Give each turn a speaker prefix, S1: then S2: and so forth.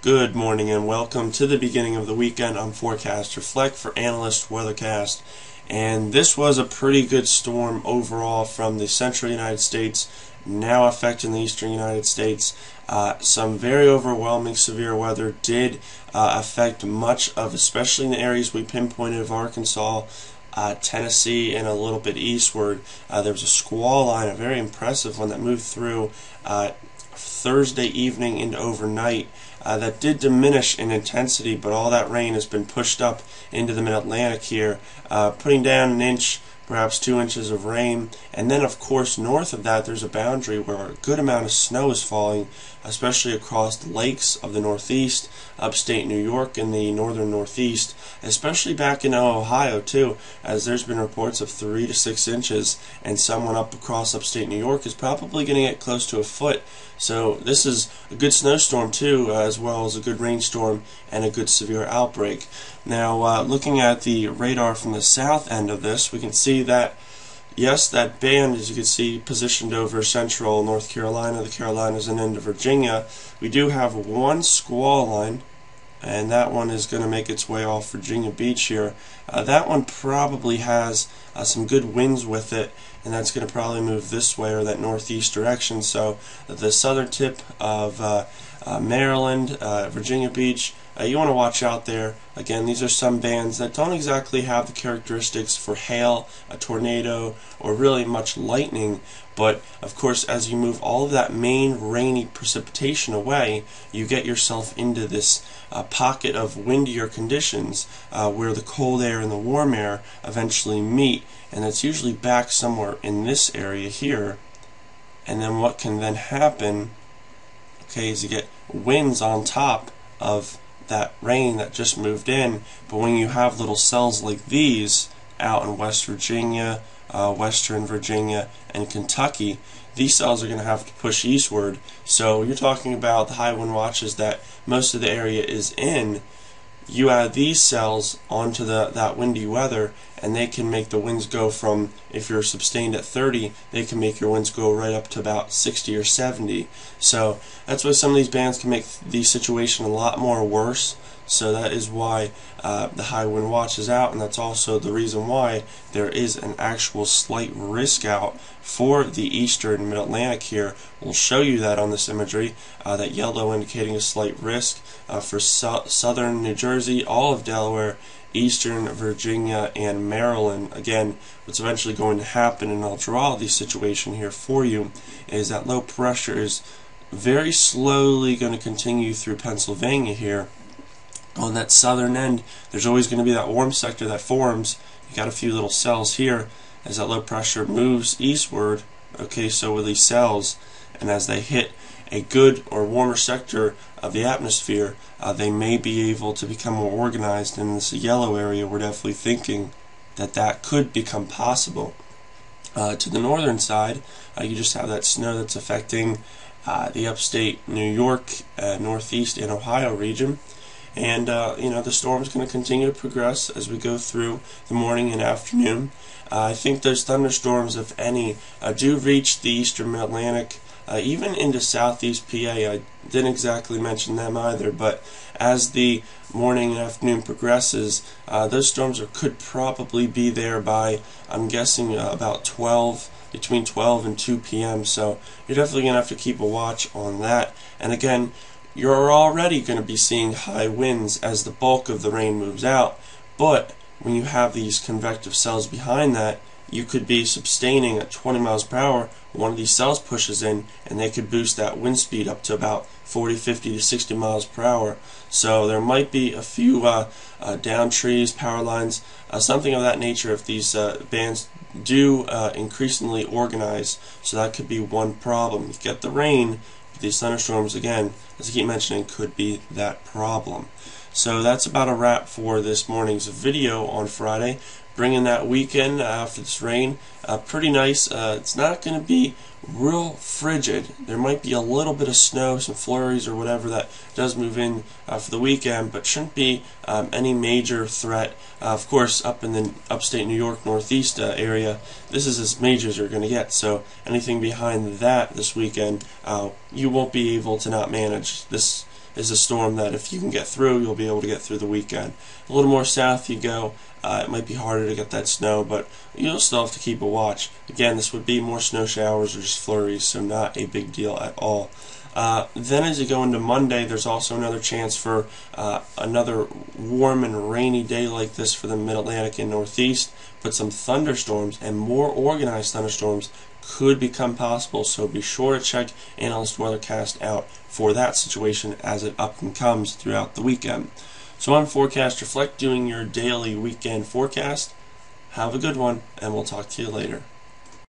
S1: Good morning and welcome to the beginning of the weekend. I'm Forecaster Fleck for Analyst Weathercast, and this was a pretty good storm overall from the central United States, now affecting the eastern United States. Some very overwhelming severe weather did affect much of, especially in the areas we pinpointed of Arkansas, Tennessee, and a little bit eastward. There was a squall line, a very impressive one, that moved through Thursday evening into overnight. That did diminish in intensity, but all that rain has been pushed up into the mid-Atlantic here, putting down an inch, perhaps 2 inches of rain. And then, of course, north of that, there's a boundary where a good amount of snow is falling, especially across the lakes of the Northeast, upstate New York, and the northern Northeast, especially back in Ohio, too, as there's been reports of 3 to 6 inches, and someone up across upstate New York is probably going to get close to a foot. So this is a good snowstorm, too, as well as a good rainstorm and a good severe outbreak. Now, looking at the radar from the south end of this, we can see that, yes, that band, as you can see, positioned over central North Carolina, the Carolinas, and into Virginia. We do have one squall line, and that one is going to make its way off Virginia Beach here. That one probably has some good winds with it, and that's going to probably move this way, or that northeast direction. So the southern tip of Maryland, Virginia Beach, you want to watch out there. Again, these are some bands that don't exactly have the characteristics for hail, a tornado, or really much lightning, but of course as you move all of that main rainy precipitation away, you get yourself into this pocket of windier conditions where the cold air and the warm air eventually meet, and it's usually back somewhere in this area here. And then what can then happen, okay, is you get winds on top of that rain that just moved in. But when you have little cells like these out in West Virginia, Western Virginia, and Kentucky, these cells are going to have to push eastward. So you're talking about the high wind watches that most of the area is in. You add these cells onto that windy weather, and they can make the winds go from, if you're sustained at 30, they can make your winds go right up to about 60 or 70. So that's why some of these bands can make the situation a lot more worse. So that is why the high wind watch is out, and that's also the reason why there is an actual slight risk out for the eastern mid-Atlantic here. We'll show you that on this imagery, that yellow indicating a slight risk for southern New Jersey, all of Delaware, eastern Virginia, and Maryland. Again, what's eventually going to happen, and I'll draw the situation here for you, is that low pressure is very slowly going to continue through Pennsylvania here. On that southern end, there's always going to be that warm sector that forms. You got a few little cells here as that low pressure moves eastward. Okay, so with these cells, and as they hit a good or warmer sector of the atmosphere, they may be able to become more organized. In this yellow area, we're definitely thinking that that could become possible. To the northern side, you just have that snow that's affecting the upstate New York, Northeast, and Ohio region. And the storm's going to continue to progress as we go through the morning and afternoon. I think those thunderstorms, if any, do reach the eastern mid-Atlantic, even into southeast PA. I didn't exactly mention them either, but as the morning and afternoon progresses, those storms could probably be there by, I'm guessing, about between 12 and 2 p.m. So you're definitely going to have to keep a watch on that. And again, you're already going to be seeing high winds as the bulk of the rain moves out, but when you have these convective cells behind that, you could be sustaining at 20 miles per hour. One of these cells pushes in, and they could boost that wind speed up to about 40, 50 to 60 miles per hour. So there might be a few down trees, power lines, something of that nature if these bands do increasingly organize. So that could be one problem. You get the rain, these thunderstorms, again, as I keep mentioning, could be that problem. So that's about a wrap for this morning's video on Friday. Bringing that weekend after this rain, pretty nice. It's not going to be real frigid. There might be a little bit of snow, some flurries or whatever that does move in for the weekend, but shouldn't be any major threat. Of course, up in the upstate New York Northeast area, this is as major as you're going to get. So anything behind that this weekend, you won't be able to not manage. This is a storm that if you can get through, you'll be able to get through the weekend. A little more south you go, it might be harder to get that snow, but you'll still have to keep a watch. Again, this would be more snow showers or just flurries, so not a big deal at all. Then as you go into Monday, there's also another chance for another warm and rainy day like this for the Mid-Atlantic and Northeast, but some thunderstorms and more organized thunderstorms could become possible, so be sure to check Analyst Weathercast out for that situation as it up and comes throughout the weekend. So I'm Forecast Reflect doing your daily weekend forecast. Have a good one, and we'll talk to you later.